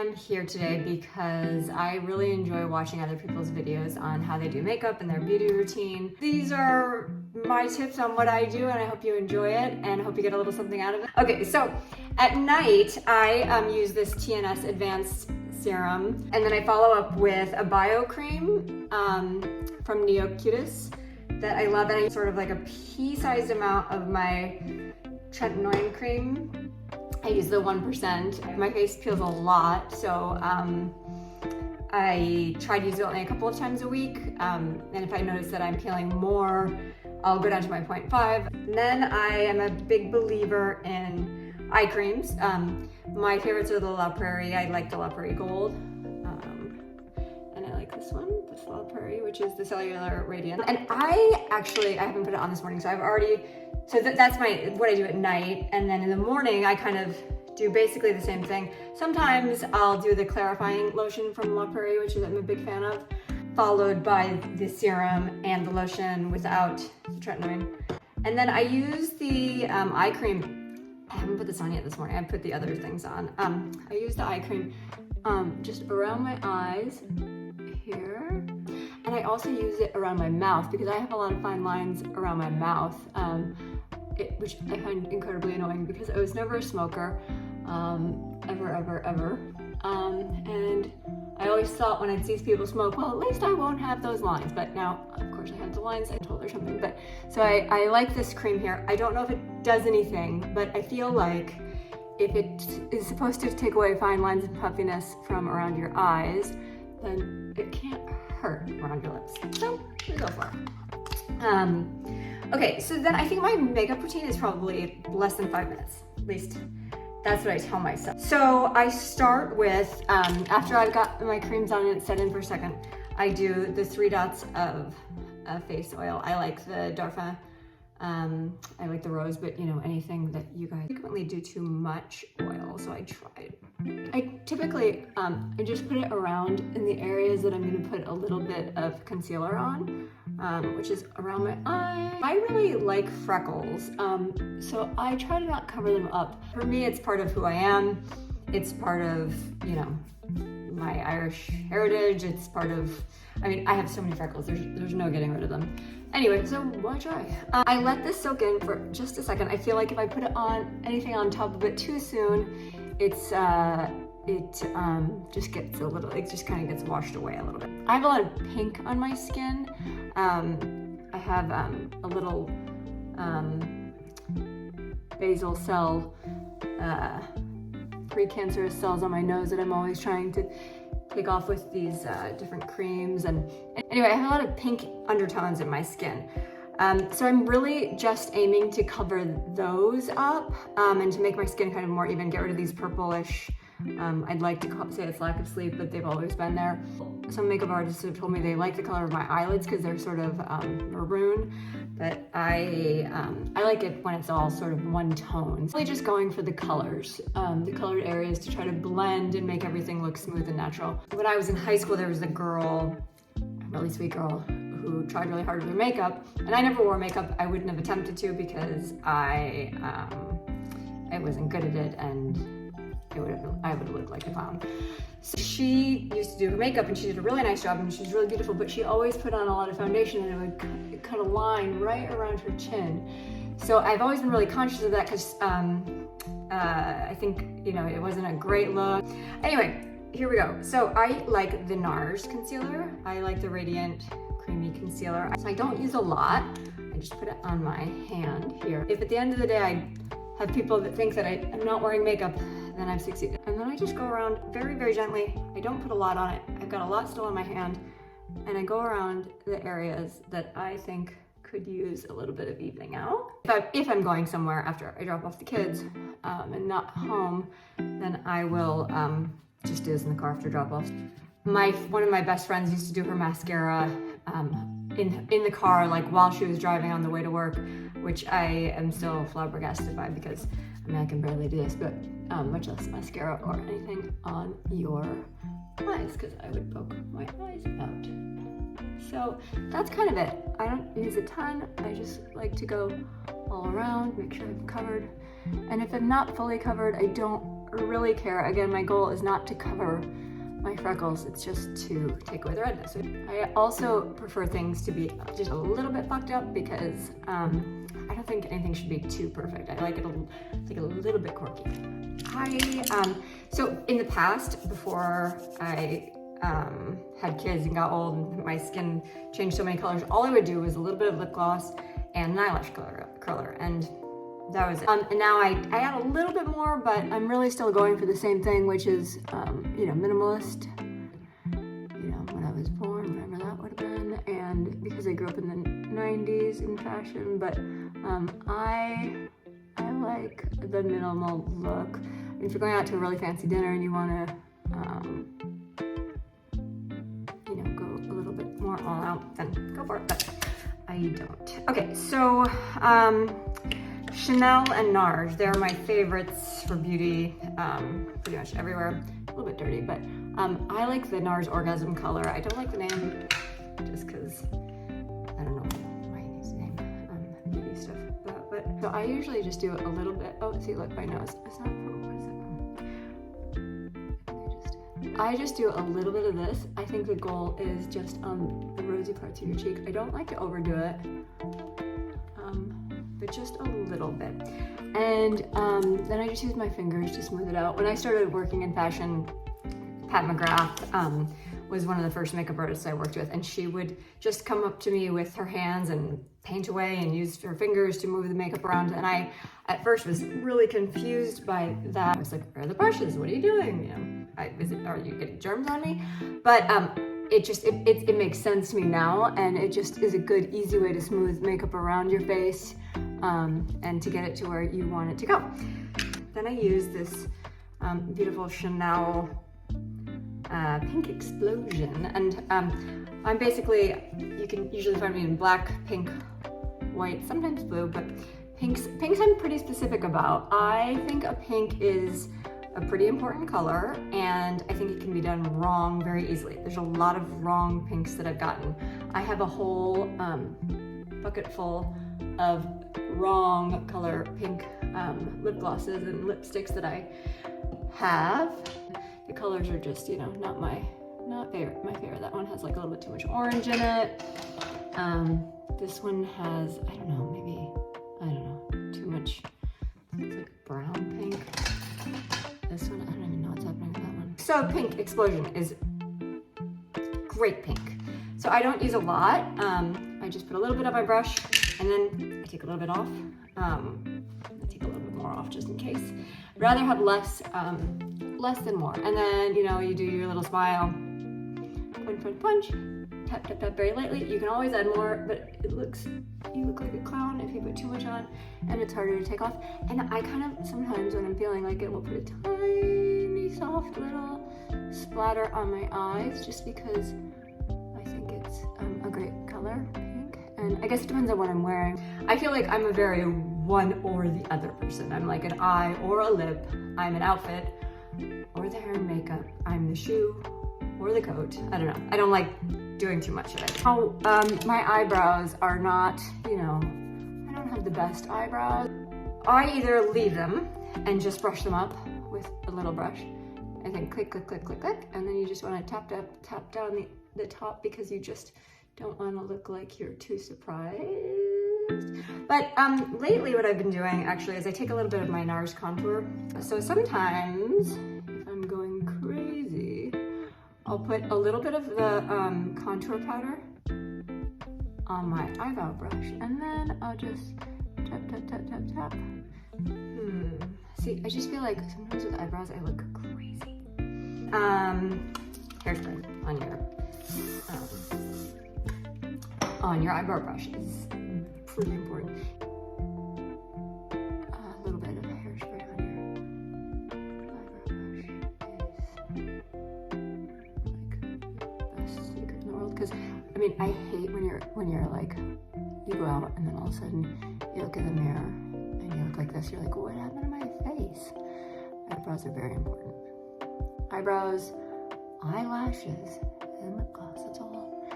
I'm here today because I really enjoy watching other people's videos on how they do makeup and their beauty routine. These are my tips on what I do, and I hope you enjoy it and I hope you get a little something out of it. Okay, so at night I use this TNS Advanced Serum, and then I follow up with a bio cream from NeoCutis that I love, and I sort of like a pea-sized amount of my tretinoin cream. I use the 1%. My face peels a lot, so I try to use it only a couple of times a week, and if I notice that I'm peeling more, I'll go down to my 0.5. And then I am a big believer in eye creams. My favorites are the La Prairie. I like the La Prairie Gold. And I like this one, this La Prairie, which is the Cellular Radiance. And I haven't put it on this morning, so I've already, that's what I do at night. And then in the morning, I kind of do basically the same thing. Sometimes I'll do the clarifying lotion from La Prairie, which I'm a big fan of, followed by the serum and the lotion without the tretinoin. And then I use the eye cream. I haven't put this on yet this morning. I put the other things on. I use the eye cream just around my eyes here. And I also use it around my mouth because I have a lot of fine lines around my mouth, which I find incredibly annoying because I was never a smoker, ever. And I always thought when I'd see people smoke, well, at least I won't have those lines. But now, of course, I have the lines, I told her something. But so I like this cream here. I don't know if it does anything, but I feel like if it is supposed to take away fine lines and puffiness from around your eyes, then it can't hurt around your lips. So we go for it. Okay, so then I think my makeup routine is probably less than 5 minutes, at least. That's what I tell myself. So I start with, after I've got my creams on and it's set in for a second, I do the 3 dots of face oil. I like the Darphin, I like the rose, but you know, anything that you guys frequently do too much oil, so I try. I typically, I just put it around in the areas that I'm gonna put a little bit of concealer on, which is around my eye. I really like freckles, so I try to not cover them up. For me, it's part of who I am. It's part of, you know, my Irish heritage. It's part of, I mean, I have so many freckles, there's no getting rid of them. Anyway, so why try? I let this soak in for just a second. I feel like if I put anything on top of it too soon, it just gets a little, it just kind of gets washed away a little bit. I have a lot of pink on my skin. I have a little basal cell, precancerous cells on my nose that I'm always trying to take off with these different creams. And anyway, I have a lot of pink undertones in my skin. So I'm really just aiming to cover those up and to make my skin kind of more even, get rid of these purplish, I'd like to say it's lack of sleep, but they've always been there. Some makeup artists have told me they like the color of my eyelids because they're sort of maroon, but I like it when it's all sort of one tone. So really just going for the colors, the colored areas to try to blend and make everything look smooth and natural. When I was in high school, there was a girl, a really sweet girl, who tried really hard with her makeup, and I never wore makeup. I wouldn't have attempted to because I wasn't good at it, and I would have looked like a clown. So she used to do her makeup, and she did a really nice job, and she's really beautiful, but she always put on a lot of foundation, and it would cut a line right around her chin. So I've always been really conscious of that because I think, you know, it wasn't a great look. Anyway, here we go. So I like the NARS concealer. I like the Radiant Creamy Concealer. So I don't use a lot. I just put it on my hand here. If at the end of the day I have people that think that I'm not wearing makeup, then I've succeeded. And then I just go around very, very gently. I don't put a lot on it. I've got a lot still on my hand, and I go around the areas that I think could use a little bit of evening out. If I'm going somewhere after I drop off the kids and not home, then I will just do this in the car after drop off. One of my best friends used to do her mascara in the car, like while she was driving on the way to work, which I am still flabbergasted by because I mean, I can barely do this, but much less mascara or anything on your eyes, because I would poke my eyes out. So that's kind of it. I don't use a ton. I just like to go all around, make sure I'm covered. And if I'm not fully covered, I don't really care. Again, my goal is not to cover my freckles, it's just to take away the redness. I also prefer things to be just a little bit fucked up because I don't think anything should be too perfect. I like it a little bit quirky. So in the past, before I had kids and got old and my skin changed so many colors, all I would do was a little bit of lip gloss and an eyelash curler, and that was it. And now I add a little bit more, but I'm really still going for the same thing, which is, minimalist. When I was born, whatever that would have been, and because I grew up in the 90s in fashion, but I like the minimal look. If you're going out to a really fancy dinner and you want to, go a little bit more all out, then go for it, but I don't. Okay, so Chanel and NARS, they're my favorites for beauty, pretty much everywhere. A little bit dirty, but I like the NARS Orgasm color. I don't like the name, just because I don't know why he needs the name, beauty stuff. But so I usually just do a little bit. Oh, see, look, my nose. It's not from, what is it? I just do a little bit of this. I think the goal is just on the rosy parts of your cheek. I don't like to overdo it, but just a little bit. And then I just use my fingers to smooth it out. When I started working in fashion, Pat McGrath was one of the first makeup artists I worked with, and she would just come up to me with her hands and paint away and use her fingers to move the makeup around. And I, at first, was really confused by that. I was like, where are the brushes? What are you doing? Are you getting germs on me? But it makes sense to me now, and it just is a good, easy way to smooth makeup around your face and to get it to where you want it to go. Then I use this beautiful Chanel Pink Explosion, and I'm basically, you can usually find me in black, pink, white, sometimes blue, but pinks I'm pretty specific about. I think a pink is a pretty important color, and I think it can be done wrong very easily. There's a lot of wrong pinks that I've gotten. I have a whole bucket full of wrong color pink lip glosses and lipsticks that I have. The colors are just, not my favorite. That one has like a little bit too much orange in it. This one has, too much, it's like brown pink. This one, I don't even know what's happening with that one. So Pink Explosion is great pink. So I don't use a lot. I just put a little bit on my brush, and then I take a little bit off. I take a little bit more off just in case. I'd rather have less than more. And then, you do your little smile, punch, tap, tap, tap very lightly. You can always add more, but you look like a clown if you put too much on, and it's harder to take off. And I kind of, sometimes when I'm feeling like it, will put a tiny, soft little splatter on my eyes, just because I think it's a great color, pink. And I guess it depends on what I'm wearing. I feel like I'm a very one or the other person. I'm like an eye or a lip. I'm an outfit or the hair and makeup. I'm the shoe or the coat. I don't know. I don't like doing too much of it. My eyebrows are not, I don't have the best eyebrows. I either leave them and just brush them up with a little brush, and then click, click, click, click, click, and then you just want to tap down the top, because you just don't want to look like you're too surprised. But lately what I've been doing actually is I take a little bit of my NARS contour. So sometimes, if I'm going crazy, I'll put a little bit of the contour powder on my eyebrow brush, and then I'll just tap, tap, tap, tap, tap. See, I just feel like sometimes with eyebrows I look crazy. Hairspray on your eyebrow brush is pretty important. A little bit of hairspray on your eyebrow brush is like the best secret in the world. Because I hate when you're like, you go out and then all of a sudden you look in the mirror and you look like this. You're like, what happened to my face? Eyebrows are very important. Eyebrows, eyelashes, and lip gloss. That's all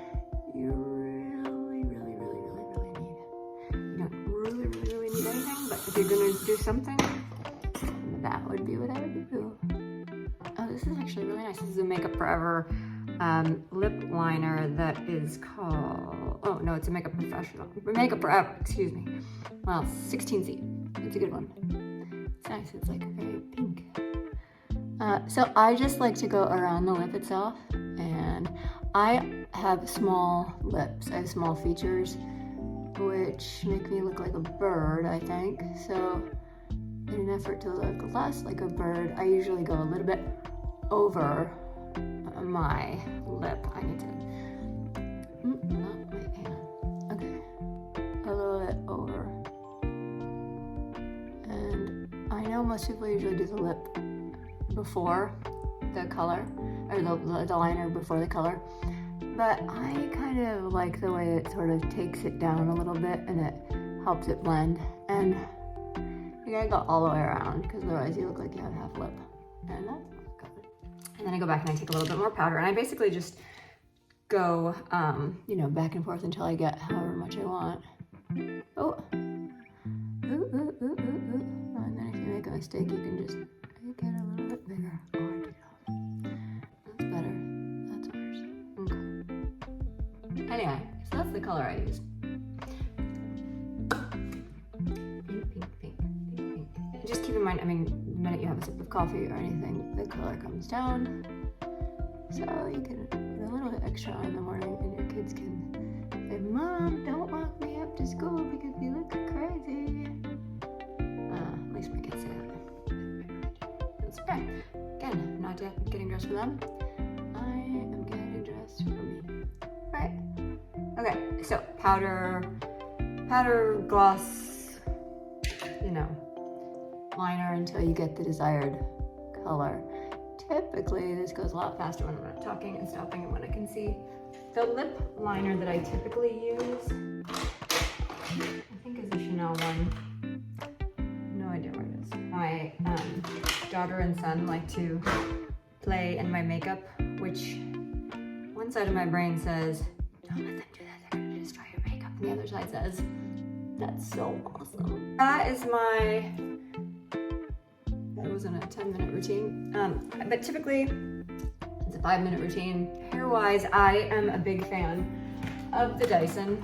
you really, really, really, really, really need. You don't really, really, really need anything, but if you're gonna do something, that would be what I would do. Oh, this is actually really nice. This is a Makeup Forever lip liner that is called, oh no, it's a Makeup Professional. Makeup Forever, excuse me. Well, 16C. It's a good one. It's nice. It's like very pink. So I just like to go around the lip itself, and I have small lips. I have small features, which make me look like a bird, I think. So in an effort to look less like a bird, I usually go a little bit over my lip. I need to, not my hand. Okay, a little bit over. And I know most people usually do the lip before the color, or the liner before the color, but I kind of like the way it sort of takes it down a little bit and it helps it blend. And you gotta go all the way around, because otherwise you look like you have half lip, and that's not good. And then I go back and I take a little bit more powder, and I basically just go, you know, back and forth until I get however much I want. Oh, and then if you make a mistake, you can just make it a little bit bigger. Oh, I take it off. That's better. That's worse. Okay. Anyway, so that's the color I use. Just keep in mind, I mean, the minute you have a sip of coffee or anything, the color comes down. So you can put a little bit extra on in the morning, and your kids can say, "Mom, don't walk me up to school because you look crazy." At least my kids say that. It's okay. Again, not yet getting dressed for them. I am getting dressed for me. Right? Okay, so powder, gloss, you know, liner until you get the desired color. Typically, this goes a lot faster when I'm not talking and stopping and when I can see. The lip liner that I typically use, I think is a Chanel one. No idea where it is. My daughter and son like to play in my makeup, which one side of my brain says, don't let them do that, they're gonna destroy your makeup. And the other side says, that's so awesome. That is my, that wasn't a 10-minute routine, but typically it's a 5-minute routine. Hair-wise, I am a big fan of the Dyson,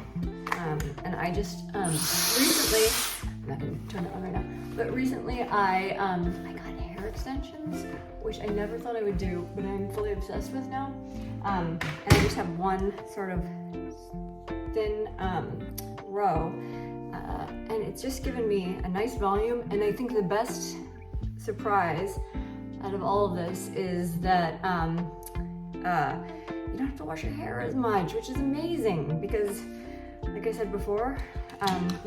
and I just recently, I'm not gonna turn it on right now, but recently I got hair extensions, which I never thought I would do, but I'm fully obsessed with now. And I just have one sort of thin row, and it's just given me a nice volume. And I think the best surprise out of all of this is that you don't have to wash your hair as much, which is amazing, because like I said before,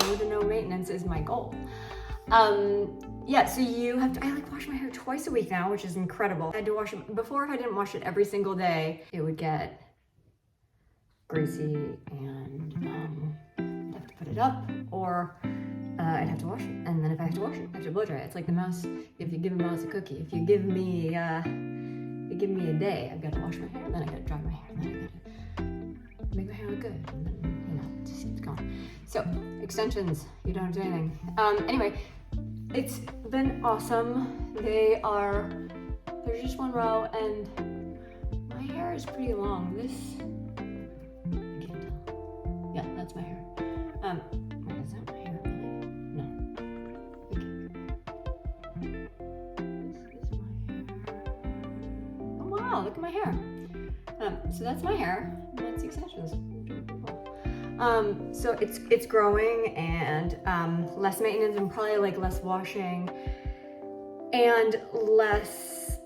low to no maintenance is my goal. Yeah, so you have to, I like wash my hair twice a week now, which is incredible. I had to wash it, before if I didn't wash it every single day, it would get greasy, and I'd have to put it up, or I'd have to wash it. And then if I have to wash it, I have to blow dry it. It's like the mouse, if you give a mouse a cookie, if you give me a day, I've got to wash my hair, then I got to dry my hair, and then I got to make my hair look good, and then, you know, it just keeps going. So, extensions, you don't have to do anything. Anyway, it's been awesome. There's just one row, and my hair is pretty long. This, I can't tell. Yeah, that's my hair. Wait, is that my hair really? No. This is my hair. Oh wow, look at my hair. So that's my hair, and that's the extensions. So it's growing, and less maintenance, and probably like less washing, and less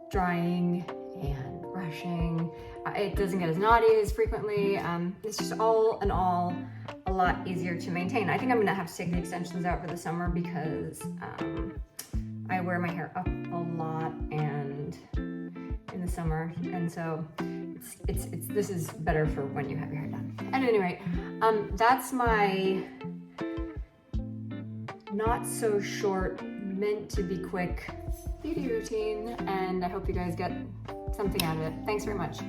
drying and brushing. It doesn't get as knotty as frequently. It's just all in all a lot easier to maintain. I think I'm gonna have to take the extensions out for the summer, because I wear my hair up a lot and in the summer, and so this is better for when you have your hair done. At any rate, that's my not so short, meant to be quick beauty routine, and I hope you guys get something out of it. Thanks very much.